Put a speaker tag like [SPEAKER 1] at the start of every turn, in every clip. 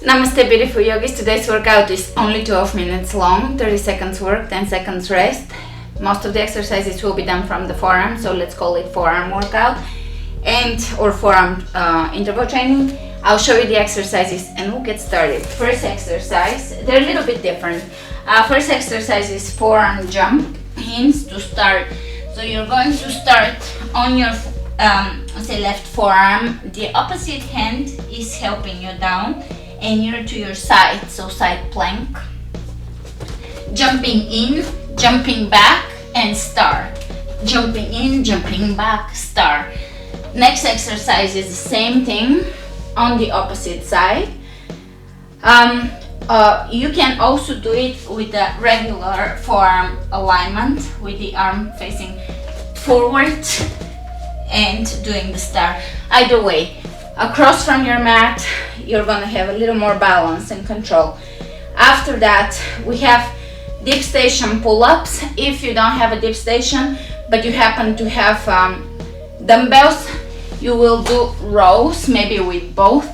[SPEAKER 1] Namaste beautiful yogis. Today's workout is only 12 minutes long, 30 seconds work, 10 seconds rest. Most of the exercises will be done from the forearm, so let's call it forearm workout or forearm interval training. I'll show you the exercises and we'll get started. First exercise, they're a little bit different. First exercise is forearm jump ins to start. So you're going to start on your left forearm. The opposite hand is helping you down and you're to your side, so side plank. Jumping in, jumping back, and start. Jumping in, jumping back, start. Next exercise is the same thing on the opposite side. You can also do it with a regular forearm alignment, with the arm facing forward and doing the start. Either way, across from your mat, you're gonna have a little more balance and control. After that, we have dip station pull-ups. If you don't have a dip station, but you happen to have dumbbells, you will do rows, maybe with both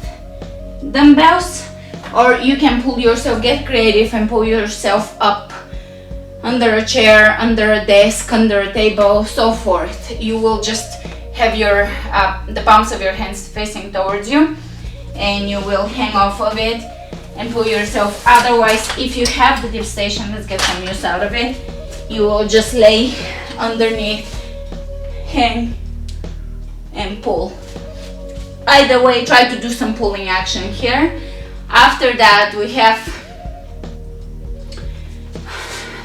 [SPEAKER 1] dumbbells, or you can pull yourself, get creative and pull yourself up under a chair, under a desk, under a table, so forth. You will just have your the palms of your hands facing towards you and you will hang off of it and pull yourself. Otherwise, if you have the dip station, let's get some use out of it, you will just lay underneath, hang and pull. Either way, try to do some pulling action here. After that, we have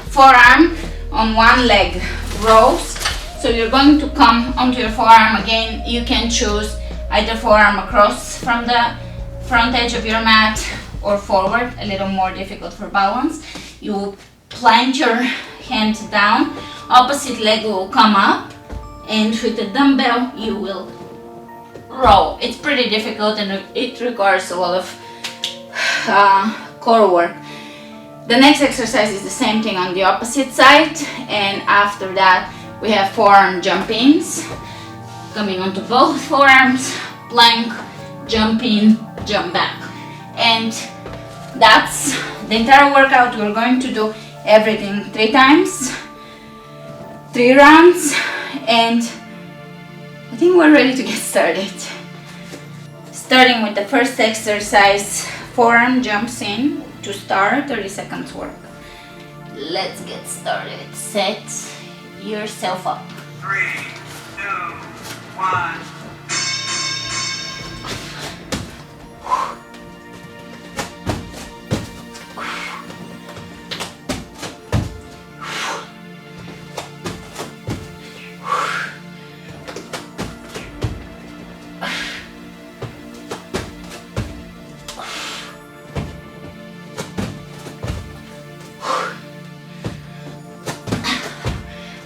[SPEAKER 1] forearm on one leg rows. So you're going to come onto your forearm again. You can choose either forearm across from the front edge of your mat or forward, a little more difficult for balance. You will plant your hand down, opposite leg will come up, and with the dumbbell you will row. It's pretty difficult and it requires a lot of core work. The next exercise is the same thing on the opposite side, and after that we have forearm jump-ins, coming onto both forearms, plank, jump in, jump back. And that's the entire workout. We're going to do everything 3 times, 3 rounds, and I think we're ready to get started. Starting with the first exercise, forearm jumps in to start, 30 seconds work. Let's get started. Set yourself up.
[SPEAKER 2] 3, 2, 1.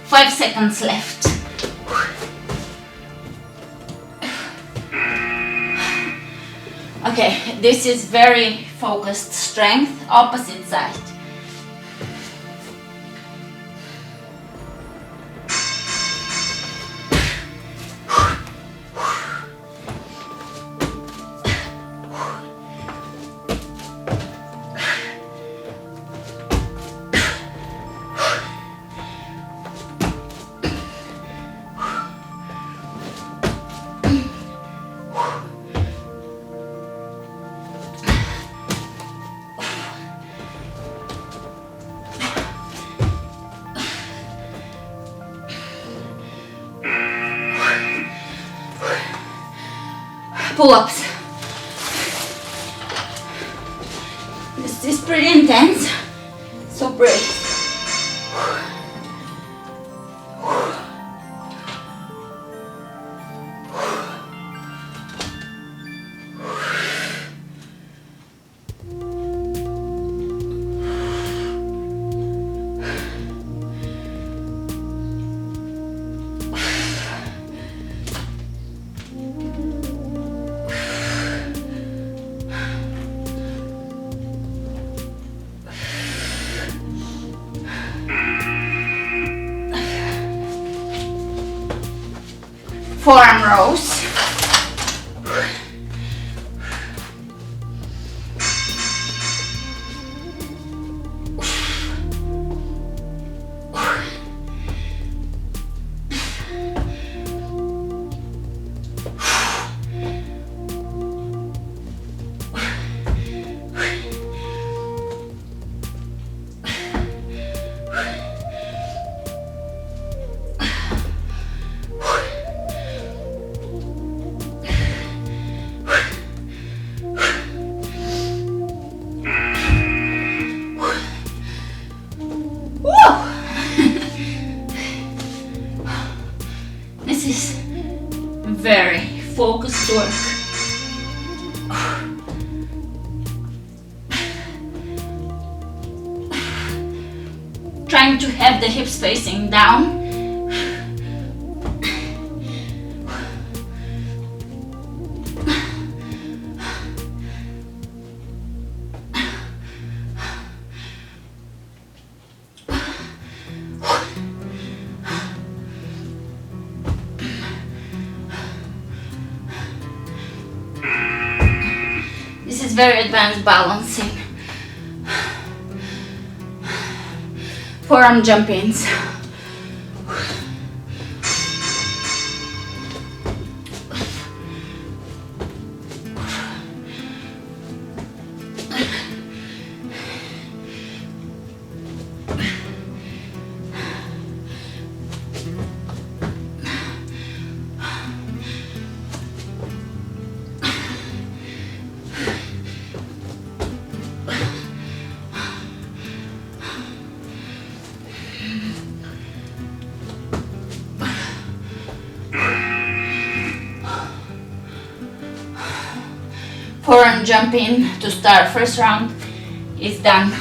[SPEAKER 1] 5 seconds left. Okay, this is very focused strength, opposite side. Pull-ups. This is pretty intense, so breathe. Forearm rows. trying to have the hips facing down. This is very advanced balancing. Forearm jump-ins. Forearm jump in to start first round is done.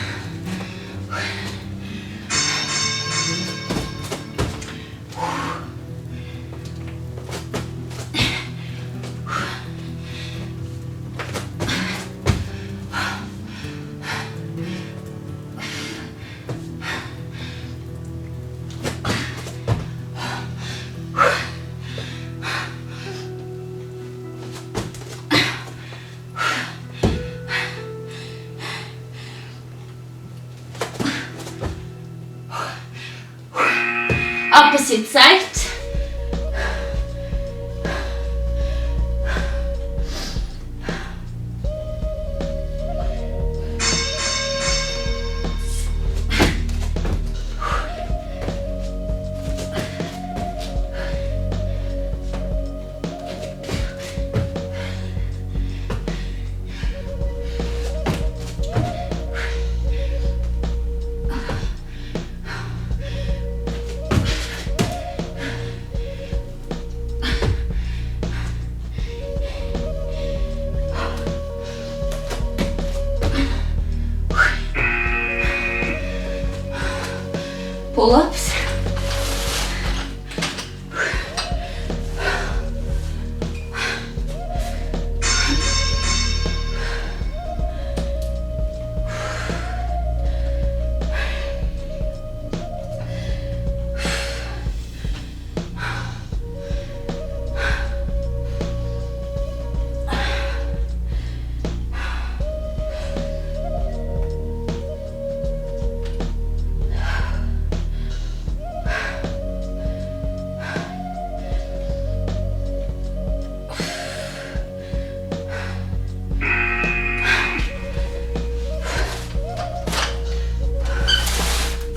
[SPEAKER 1] Opposite side. Pull-ups.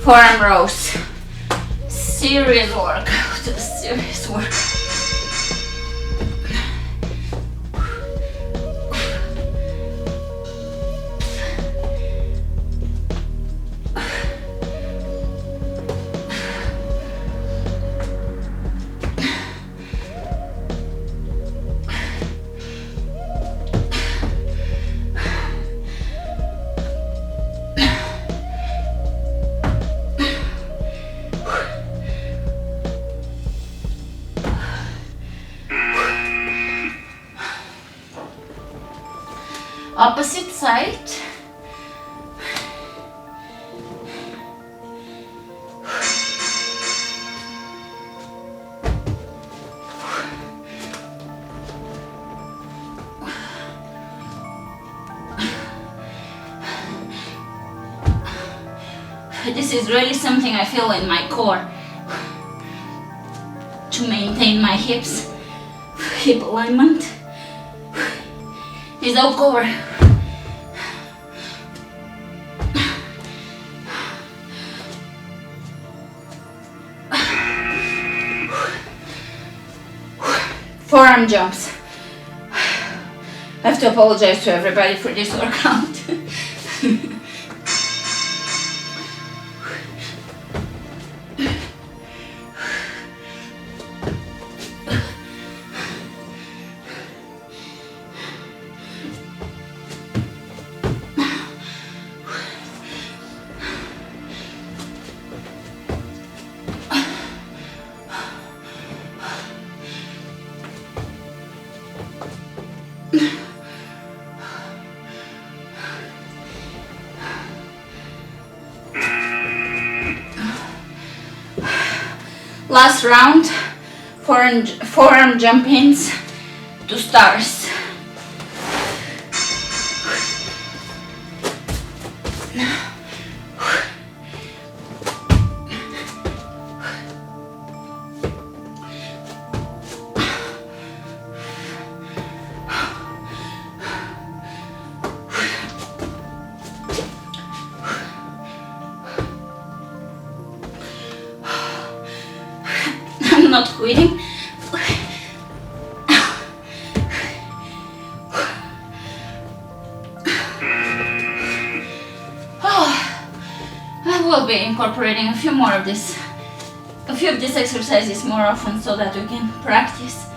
[SPEAKER 1] Forearm rows. Serious workout, serious work. Opposite side. This is really something I feel in my core to maintain my hips, hip alignment. Is all cover. Forearm jumps. I have to apologize to everybody for this workout. Last round, forearm jump-ins to stars. I'm not quitting. I will be incorporating a few of these exercises more often so that we can practice.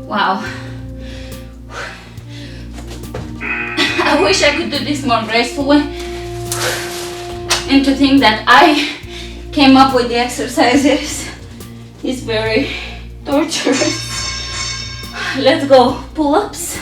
[SPEAKER 1] Wow. I wish I could do this more gracefully. And to think that I came up with the exercises is very torturous. Let's go. Pull-ups.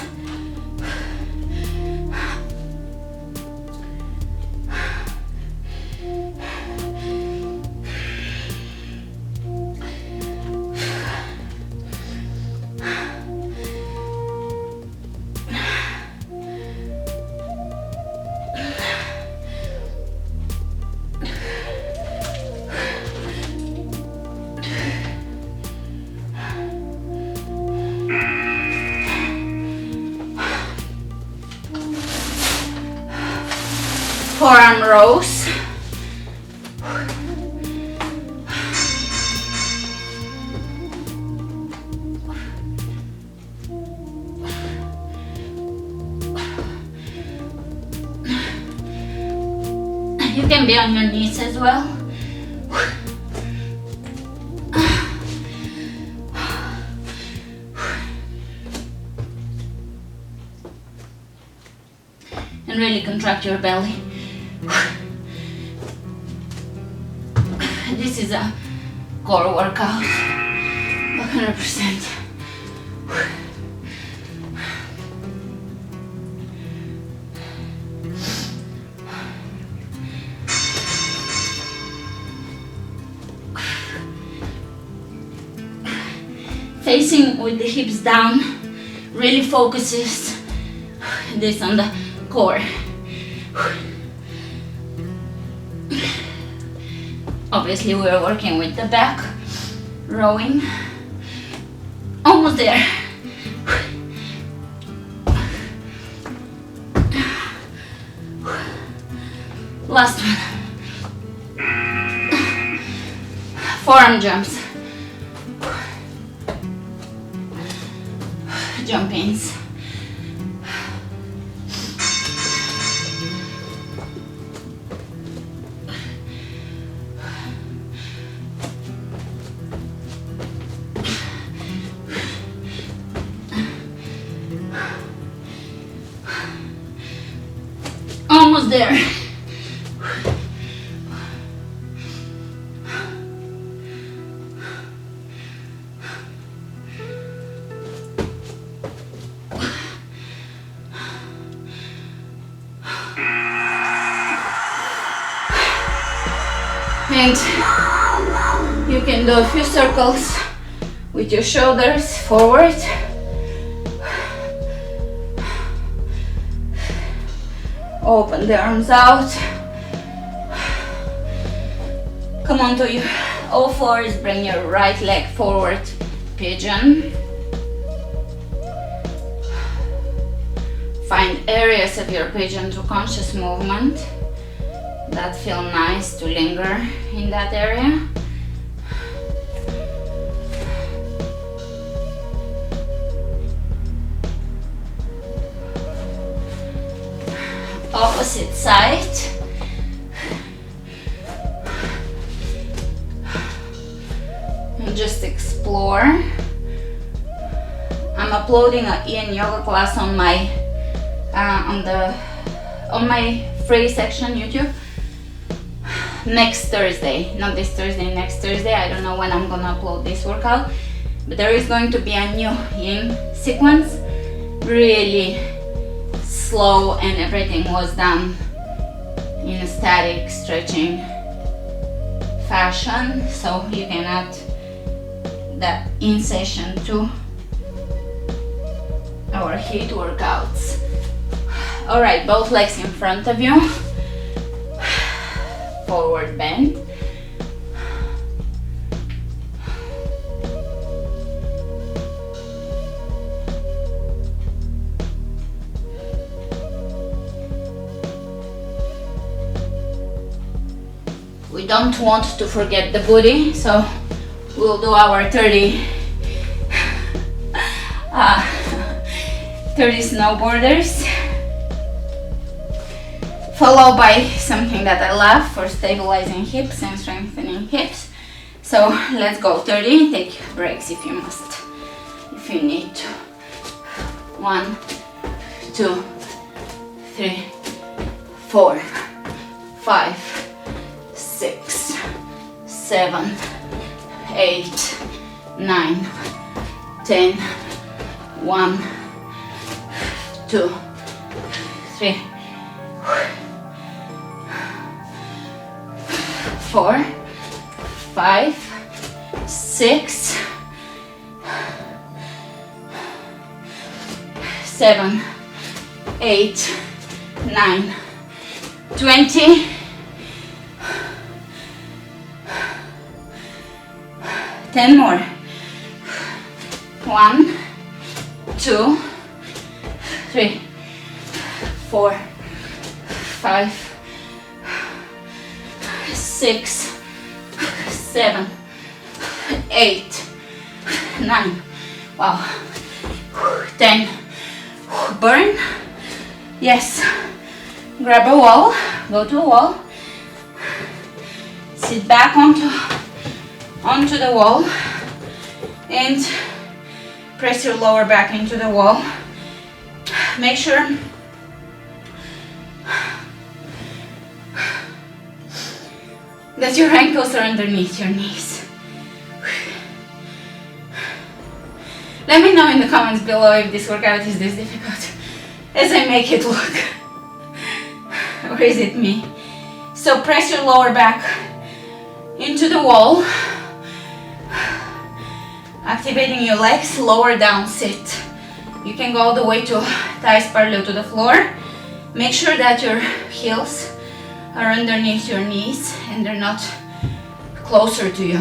[SPEAKER 1] Forearm rows. You can be on your knees as well. And really contract your belly. This is a core workout, 100%. Facing with the hips down really focuses this on the core. Obviously we are working with the back, rowing. Almost there. Last one. Forearm jumps. Jump ins. Almost there. And you can do a few circles with your shoulders forward. Open the arms out. Come on to your all fours, bring your right leg forward, pigeon. Find areas of your pigeon to conscious movement that feel nice to linger in that area. Opposite side. And just explore I'm uploading a Yin yoga class on my on my free section YouTube next Thursday. Not this Thursday, next Thursday. I don't know when I'm gonna upload this workout, but there is going to be a new Yin sequence, really slow, and everything was done in a static stretching fashion, so you can add that in session to our HIIT workouts. All right, both legs in front of you, forward bend. We don't want to forget the booty, so we'll do our 30 snowboarders, followed by something that I love for stabilizing hips and strengthening hips. So let's go 30, take breaks if you must, if you need to. 1, 2, 3, 4, 5, 6, 7, 8, 9, 10, 1, 2, 3, 4, 5, 6, 7, 8, 9, 20. 10 more. 1, 2, 3, 4, 5, 6, 7, 8, 9. Wow. 10. Burn. Yes. Grab a wall. Go to a wall. Sit back onto the wall and press your lower back into the wall. Make sure that your ankles are underneath your knees. Let me know in the comments below if this workout is this difficult as I make it look, or is it me? So press your lower back into the wall, activating your legs, lower down sit. You can go all the way to thighs parallel to the floor. Make sure that your heels are underneath your knees and they're not closer to you.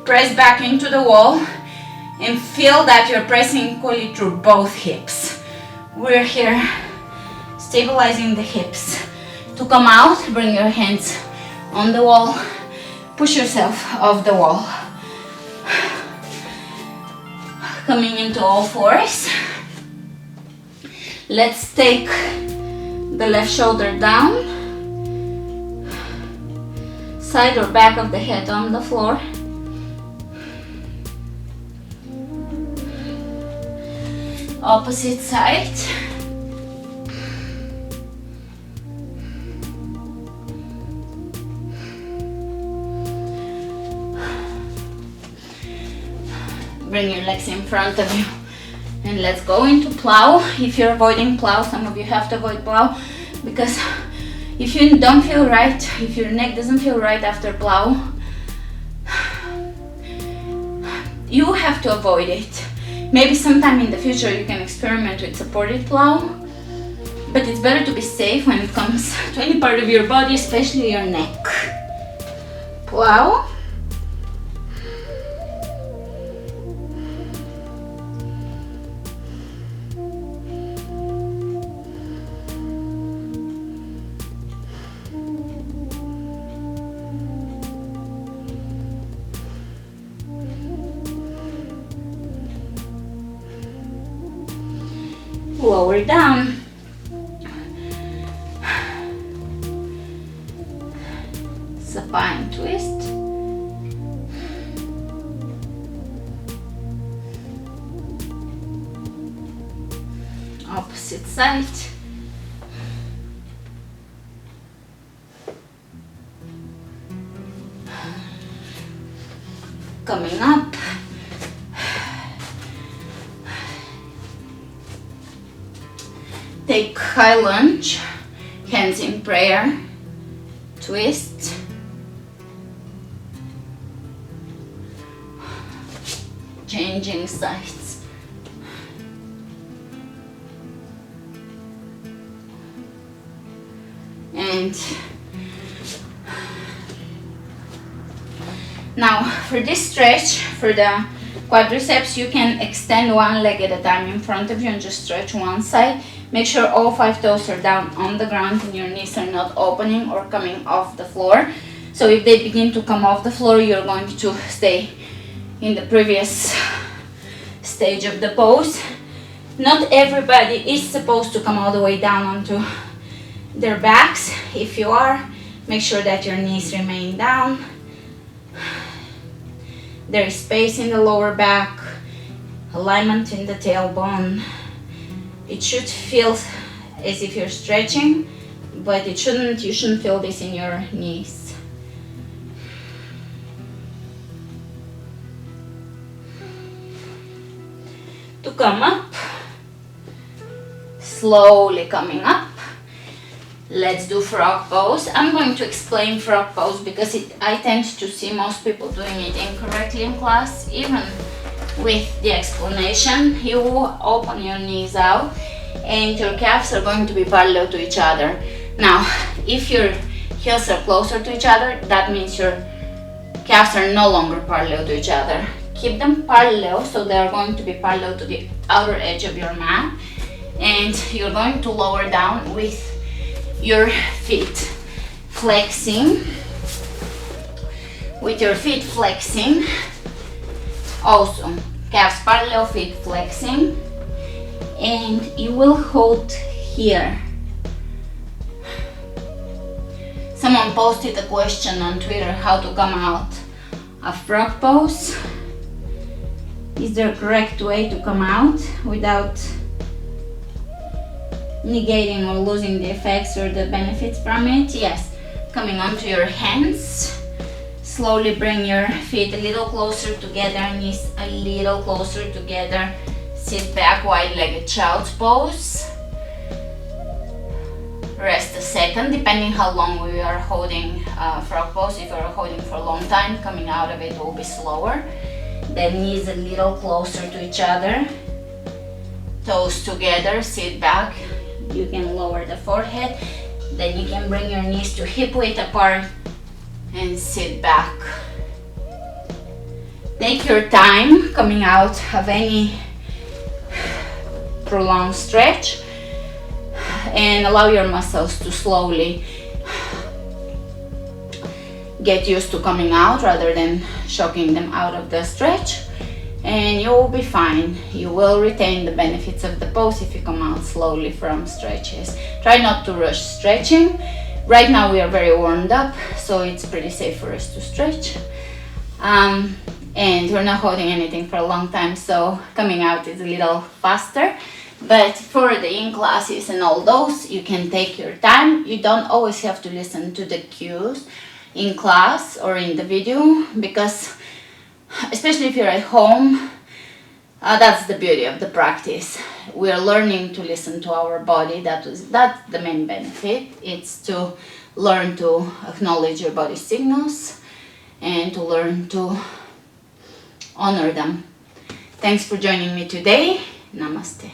[SPEAKER 1] Press back into the wall and feel that you're pressing equally through both hips. We're here stabilizing the hips. To come out, bring your hands on the wall, push yourself off the wall. Coming into all fours. Let's take the left shoulder down, side or back of the head on the floor. Opposite side. Bring your legs in front of you and let's go into plow. If you're avoiding plow, some of you have to avoid plow because if you don't feel right, if your neck doesn't feel right after plow, you have to avoid it. Maybe sometime in the future you can experiment with supported plow, but it's better to be safe when it comes to any part of your body, especially your neck. Plow. Lower down. Supine twist. opposite side. Coming up. Take high lunge, hands in prayer, twist. Changing sides. And now for this stretch, for the quadriceps, you can extend one leg at a time in front of you and just stretch one side. Make sure all 5 toes are down on the ground and your knees are not opening or coming off the floor. So if they begin to come off the floor, you're going to stay in the previous stage of the pose. Not everybody is supposed to come all the way down onto their backs. If you are, make sure that your knees remain down. There is space in the lower back, alignment in the tailbone. It should feel as if you're stretching, but you shouldn't feel this in your knees. To come up, slowly coming up. Let's do frog pose. I'm going to explain frog pose because I tend to see most people doing it incorrectly in class. Even with the explanation, you open your knees out and your calves are going to be parallel to each other. Now, if your heels are closer to each other, that means your calves are no longer parallel to each other. Keep them parallel, so they are going to be parallel to the outer edge of your mat, and you're going to lower down with your feet flexing. With your feet flexing, also calves parallel, feet flexing, and you will hold here. Someone posted a question on Twitter how to come out of frog pose. Is there a correct way to come out without negating or losing the effects or the benefits from it? Yes, coming onto your hands. Slowly bring your feet a little closer together, knees a little closer together. Sit back, wide-legged child's pose. Rest a second, depending how long we are holding frog pose. If you're holding for a long time, coming out of it will be slower. The knees a little closer to each other. Toes together, sit back. You can lower the forehead. Then you can bring your knees to hip width apart and sit back. Take your time coming out of any prolonged stretch and allow your muscles to slowly get used to coming out rather than shocking them out of the stretch, and you will be fine. You will retain the benefits of the pose if you come out slowly from stretches. Try not to rush stretching. Right now we are very warmed up, so it's pretty safe for us to stretch. And we're not holding anything for a long time, so coming out is a little faster. But for the in-classes and all those, you can take your time. You don't always have to listen to the cues in class or in the video, because especially if you're at home, that's the beauty of the practice. We're learning to listen to our body. That's the main benefit. It's to learn to acknowledge your body signals and to learn to honor them. Thanks for joining me today. Namaste.